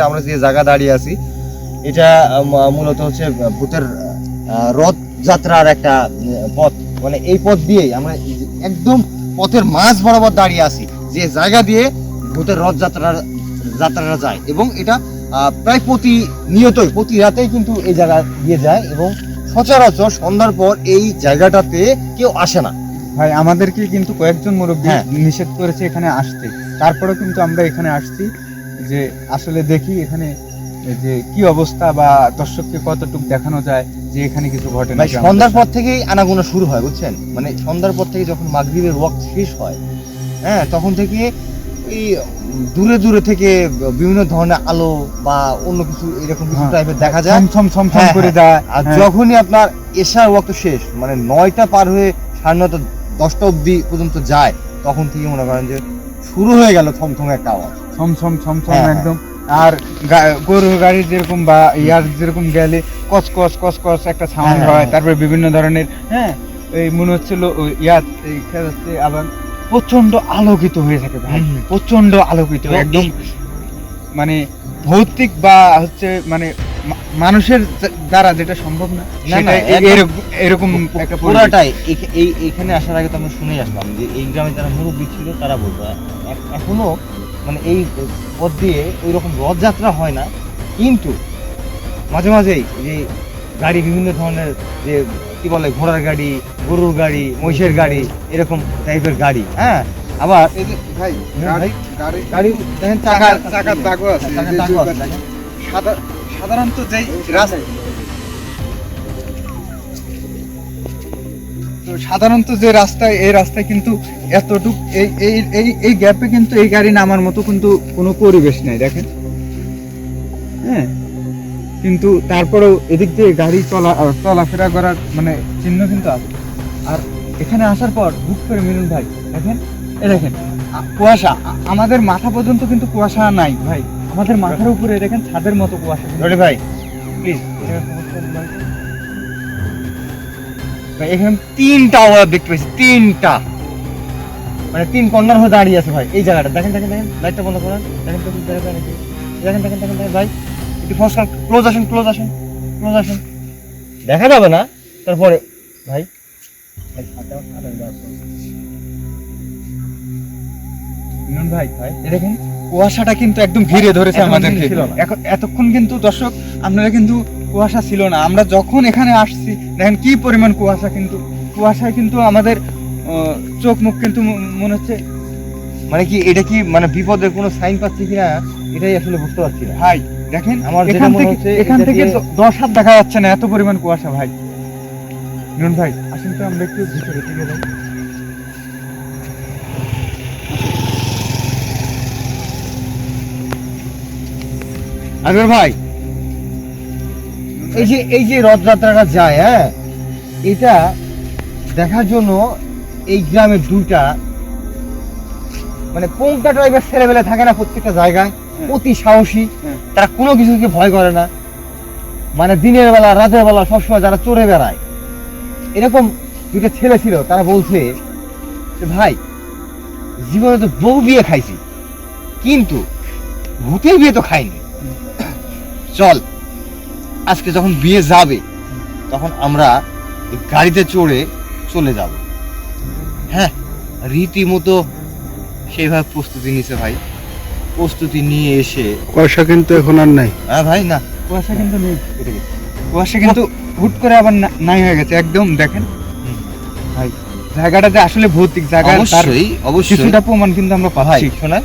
আমরা যে জায়গা দাঁড়িয়ে আছি এটা মূলত হচ্ছে ভূতের রথ যাত্রার একটা পথ, মানে এই পথ দিয়েই আমরা একদম পথের মাঝ বরাবর দাঁড়িয়ে আছি, যে জায়গা দিয়ে ভূতের রথ যাত্রাটা যায়। এবং এটা প্রায় প্রতিনিয়তই প্রতি রাতেই কিন্তু এই জায়গা দিয়ে যায়, এবং সচরাচর সন্ধ্যার পর এই জায়গাটাতে কেউ আসে না ভাই। আমাদেরকে কিন্তু কয়েকজন মুরব্বী নিষেধ করেছে এখানে আসতে, তারপরেও কিন্তু আমরা এখানে আসছি যে আসলে দেখি এখানে যে কি অবস্থা বা দর্শককে কতটুকু দেখানো যায় যে এখানে কিছু ঘটে না। সন্ধ্যার পর থেকেই আনাগোনা শুরু হয়, বুঝছেন, মানে সন্ধ্যার পর থেকে যখন মাগরিবের ওয়াক্ত শেষ হয়, হ্যাঁ, তখন থেকে এই দূরে দূরে থেকে বিভিন্ন ধরনের আলো বা অন্য কিছু এরকম কিছু টাইপের দেখা যায়, ছম করে যায়। আর যখনই আপনার এশার ওয়াক্ত শেষ, মানে 9টা পার হয়ে 9:30 10টা অবধি পর্যন্ত যায়, তখন থেকে মনে করেন যে শুরু হয়ে গেল থমথম একটা আওয়াজ, ছম একদম। আর গরুর গাড়ি যেরকম বা ইয়ার যেরকম গেলে কচ কচ একটা সাউন্ড হয়, তারপরে বিভিন্ন ধরনের, হ্যাঁ, এই মনে হচ্ছিল ইয়াত আবার প্রচন্ড আলোকিত হয়ে থাকে ভাই, প্রচন্ড আলোকিত একদম, মানে ভৌতিক বা হচ্ছে মানে মানুষের দ্বারা যেটা সম্ভব না এরকম একটা পুরাটাই। এইখানে আসার আগে তো আমরা শুনে আসলাম যে এই গ্রামে যারা মুরব্বী ছিল তারা বলতো এখনো মানে এই পথ দিয়ে ওই রকম রথযাত্রা হয় না, কিন্তু মাঝে মাঝেই যে গাড়ি বিভিন্ন ধরনের, যে কি বলে, ঘোড়ার গাড়ি, গরুর গাড়ি, মহিষের গাড়ি, এরকম টাইপের গাড়ি, হ্যাঁ, আবার ভাই গাড়ি দেখেন চাকার দাগও আছে। সাধারণত যেই সাধারণত যে রাস্তায়, এই রাস্তায় কিন্তু এতটুক এই গ্যাপে কিন্তু এই গাড়ি নামার মতো কিন্তু কোনো পরিবেশ নেই, দেখেন, হ্যাঁ, কিন্তু তারপরেও এদিক দিয়ে গাড়ি চলাফেরা করার মানে চিহ্ন কিন্তু আছে। আর এখানে আসার পর হুট করে মিলন ভাই দেখেন, দেখেন কুয়াশা, আমাদের মাথা পর্যন্ত কিন্তু কুয়াশা নাই ভাই, আমাদের মাথার উপরে দেখেন ছাদের মতো কুয়াশা। ভাই প্লিজ, এখানে 3টা ওরা দেখতে পাচ্ছি, 3টা, মানে 3 কর্নার হয়ে দাঁড়িয়ে আছে ভাই এই জায়গাটা। দেখেন লাইটটা বন্ধ করেন, দেখেন ভাই একটু ক্লোজ আসেন, দেখা যাবে না তারপরে ভাই। ভাই দেখেন কুয়াশাটা কিন্তু একদম ঘিরে ধরেছে আমাদেরকে। এতক্ষণ কিন্তু দর্শক আপনারা কিন্তু কুয়াশা ছিল না, আমরা যখন এখানে আসছি দেখেন কি পরিমাণ কুয়াশা, কিন্তু কুয়াশায় কিন্তু আমাদের চোখ মুখ কিন্তু মনে হচ্ছে মানে কি এটা কি মানে বিপদের কোনো সাইন পাচ্ছি কিনা এটাই আসলে বুঝতে পারছি না ভাই। দেখেন আমার এখান থেকে 10 হাত দেখা যাচ্ছে না, এত পরিমাণ কুয়াশা ভাই। নুন ভাই আসেন তো আমরা একটু ভিতরে থেকে যাই। আগের ভাই এই যে রথযাত্রাটা যায়, হ্যাঁ, এটা দেখার জন্য এই গ্রামের 2টা মানে পঙ্কা টাইপের ছেলেবেলা থাকে না প্রত্যেকটা জায়গায়, অতি সাহসী, তারা কোনো কিছুকে ভয় করে না, মানে দিনের বেলা রাতের বেলা সবসময় যারা চড়ে বেড়ায়, এরকম 2টা ছেলে ছিল। তারা বলছে যে ভাই জীবনে তো বহু বিয়ে খাইছি, কিন্তু ভূতের বিয়ে তো খাইনি, চল আজকে যখন বিয়ে যাবে তখন আমরা গাড়িতে চড়ে চলে যাব। হ্যাঁ, রীতিমতো সেইভাবে প্রস্তুতি নিছে ভাই, প্রস্তুতি নিয়ে এসে কুয়াশা কিন্তু এখন আর নাই। হ্যাঁ ভাই, না কুয়াশা কিন্তু নেই, কুয়াশা কিন্তু হুট করে আবার নাই হয়ে গেছে একদম। দেখেন ভাই জায়গাটাতে আসলে ভৌতিক জায়গা, অবশ্যই কিছুটা প্রমাণ কিন্তু আমরা পাচ্ছি। শোনা,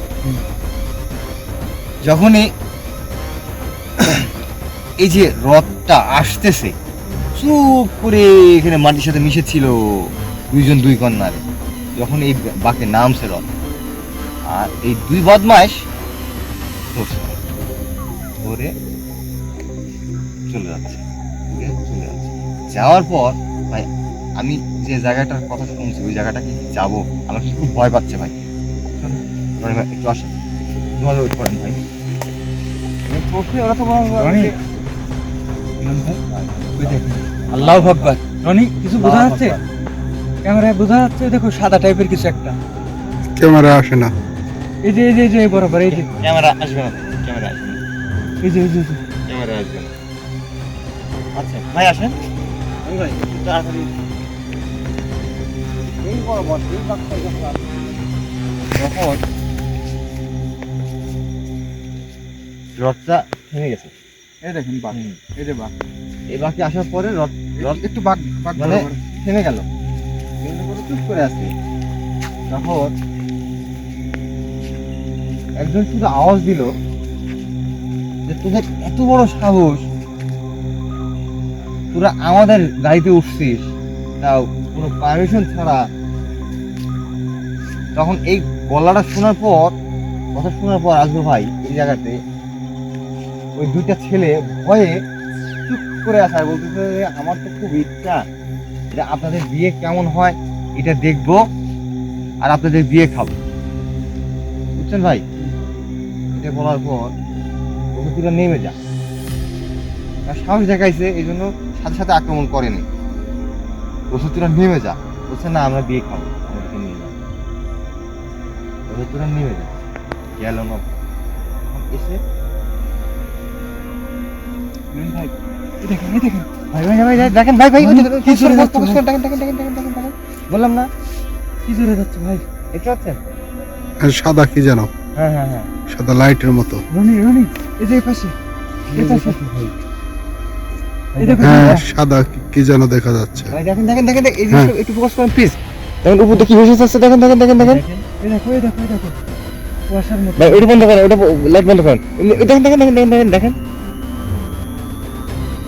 যখনই এই যে রথটা আসতেছে, চুপ করে এখানে মাটির সাথে মিশে ছিল 2 কন্যারে, যখন এই বাঁকে নামছে রথ, আর এই 2 বদমাইশ ধরে চলে যাচ্ছে, যাওয়ার পর ভাই আমি যে জায়গাটার কথা শুনছি ওই জায়গাটা কি যাবো, আমার কি খুব ভয় পাচ্ছে ভাই। একটু আসেন, ওয়েট করেন ভাই। আল্লাহু আকবার। রনি কিছু বোঝা যাচ্ছে? ক্যামেরায় বোঝা যাচ্ছে, দেখো সাদা টাইপের কিছু একটা। ক্যামেরা আসে না। এই যে এই বরাবর এই যে ক্যামেরা আসবে না, ক্যামেরা আসবে না, এই যে ক্যামেরা আসবে না। আচ্ছা ভাই আসেন। ভাই একটু তাড়াতাড়ি এই বরাবর এই বাক্সটা যখন রথটা ভেঙে গেছে, এই দেখেন বাঘ, এই যে বাঘ, এই বাকি আসার পরে রথ একটু বাঘ মানে বরাবর। থেমে গেল, কিন্তু কোনো চুপ করে আছে। তখন একজন শুধু আওয়াজ দিল যে তোদের এত বড় সাহস, তোরা আমাদের গাড়িতে উঠছিস, তাও কোনো পারমিশন ছাড়া। তখন এই গলাটা শোনার পর, কথা শোনার পর আসবো ভাই এই জায়গাতে ওই দুইটা ছেলে ভয়ে চুপ করে আসে আর বলতেছে যে আমার তো খুব ইচ্ছা যে আপনাদের বিয়ে কেমন হয় এটা দেখবো আর আপনাদের বিয়ে খাবো, বুঝছেন ভাই। এটা বলার পর বন্ধুরা নেমে যা, তার সাহস দেখাইছে এই জন্য সাথে সাথে আক্রমণ করেনি। বন্ধুরা নেমে যা, বলছে না আমরা বিয়ে খাবো, আমাদেরকে নিয়ে যাও। বন্ধুরা নেমে যা, গেল না। তখন এসে ভাই এই দেখেন এই দেখেন ভাই ভাই ভাই দেখেন ভাই ভাই কি জোরে যাচ্ছে ফোকাস ভাই? করে দেখেন, বললাম না কি জোরে যাচ্ছে ভাই। দেখতে পাচ্ছেন? আর সাদা কি যেন, হ্যাঁ হ্যাঁ হ্যাঁ সাদা লাইটের মতো। রনি এই যে এই পাশে এই পাশে এই দেখুন হ্যাঁ, সাদা কি যেন দেখা যাচ্ছে। ভাই দেখেন এই যে হ্যাঁ। একটু ফোকাস করেন প্লিজ। দেখেন উপর দিয়ে কি ভেসে যাচ্ছে, দেখেন এই দেখো কুয়াশার মতো। ভাই ওটা বন্ধ করেন, ওটা লাইট বন্ধ করেন। দেখেন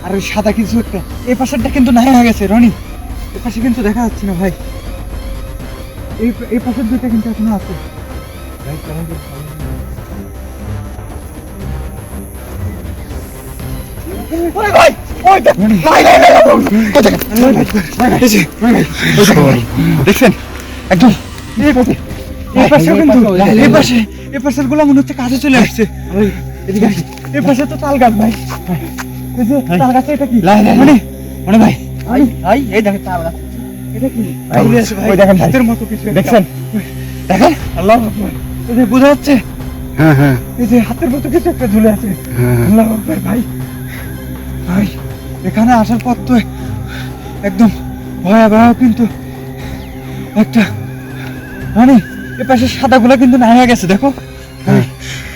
আর ওই সাদা কিছু একটা এই পাশেরটা কিন্তু নাই হয়ে গেছে রনি, এই পাশে কিন্তু দেখা যাচ্ছে না ভাই। এই পাশের দুইটা কিন্তু এখনো আছে। ভাই কেমন যে ওরে ভাই ওই দেখ রনি, ভাই ভাই ভাই কোথায় এই যে, দেখছেন একদম এই পাশে এই পাশেও কিন্তু এই পাশের গুলো মনে হচ্ছে কাছে চলে আসছে। এদিকে আসি। এই পাশে তো তাল গাছ ভাই। এই যে তাল গাছে এটা কি মানে মানে ভাই ভাই এই দেখেন তাল গাছ। এটা কি ভাই, ঝুলে আছে ভাই, ওই দেখেন ভাই। হাতের মতো কিছু একটা। দেখছেন দেখেন আল্লাহ আকবার। এই যে বোঝা যাচ্ছে হ্যাঁ, এই যে হাতের মতো কিছু একটা ঝুলে আছে। হ্যাঁ। আল্লাহ আকবার ভাই। ভাই এখানে আসার পর তো একদম ভয়াবহ কিন্তু একটা মানে এ পাশে সাদাগুলো কিন্তু না হয়ে গেছে দেখো হ্যাঁ,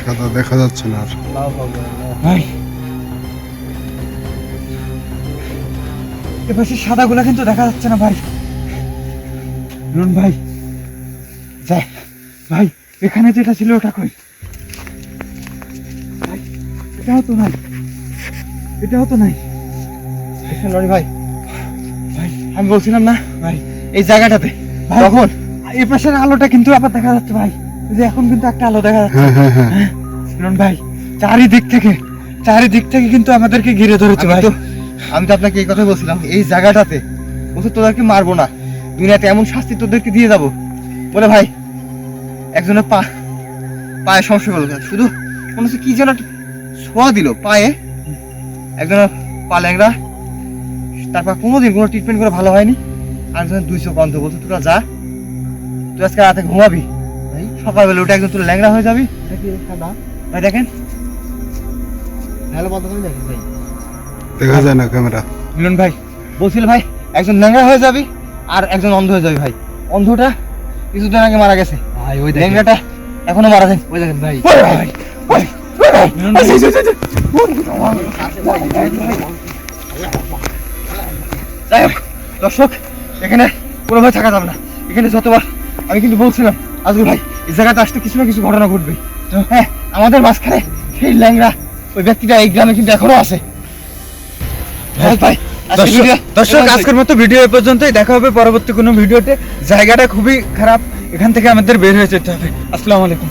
সাদা দেখা যাচ্ছে না আর। ভাই। এ পাশে সাদাগুলো কিন্তু দেখা যাচ্ছে না ভাই। রুন ভাই যাই ভাই, এখানে যেটা ছিল ওটা কই ভাই? এটাও তো নাই, এটাও তো নাই। দেখছেন রনি ভাই ভাই আমি বলছিলাম না ভাই এই জায়গাটাতে ভাই, তখন এই পাশের আলোটা কিন্তু আবার দেখা যাচ্ছে ভাই। এই যে এখন কিন্তু একটা আলো দেখা যাচ্ছে। হ্যাঁ। রুন ভাই চারিদিক থেকে কিন্তু আমাদেরকে ঘিরে ধরেছে ভাই। আমি তো আপনাকে এই কথা বলছিলাম এই জায়গাটাতে বলছে তোদেরকে মারবো না, দুনিয়াতে এমন শাস্তি তোদেরকে দিয়ে যাবো বলে ভাই একজনের পায়ে সমস্যা হলো, শুধু মনে হচ্ছে কি যেন একটা ছোঁয়া দিল পায়ে, একজনের পা ল্যাংড়া, তারপর কোনোদিন কোনো ট্রিটমেন্ট করে ভালো হয়নি। আর একজনের 2 চোখ অন্ধ, বলছে তোরা যা, তুই আজকে রাতে ঘুমাবি, ভাই সকালবেলা উঠে একদম তোর ল্যাংড়া হয়ে যাবি। ভাই দেখেন ভালো বন্ধ করে দেখেন ভাই, দেখা যায় না ক্যামেরা। মিলন ভাই বলছিল ভাই একজন ল্যাংড়া হয়ে যাবি আর একজন অন্ধ হয়ে যাবি। ভাই অন্ধটা কিছুদিন আগে মারা গেছে, ভাই ওই দেখেন ল্যাংড়াটা এখনো মারা যায়। ওই দেখেন ভাই ওই ভাই, ওই, ওই ভাই, মিলন ভাই, যাই হোক দর্শক এখানে কোনোভাবে থাকা যাবে না, এখানে যতবার আমি কিন্তু বলছিলাম আজকে ভাই এই জায়গাতে আসতে কিছু না কিছু ঘটনা ঘটবে। হ্যাঁ আমাদের মাঝখানে সেই ল্যাংড়া ওই ব্যক্তিটা এই গ্রামে কিন্তু এখনো আছে। ভাই দর্শক আজকের মতো ভিডিও এ পর্যন্তই, দেখা হবে পরবর্তী কোনো ভিডিওতে। জায়গাটা খুবই খারাপ, এখান থেকে আমাদের বের হয়ে যেতে হবে। আসসালামু আলাইকুম।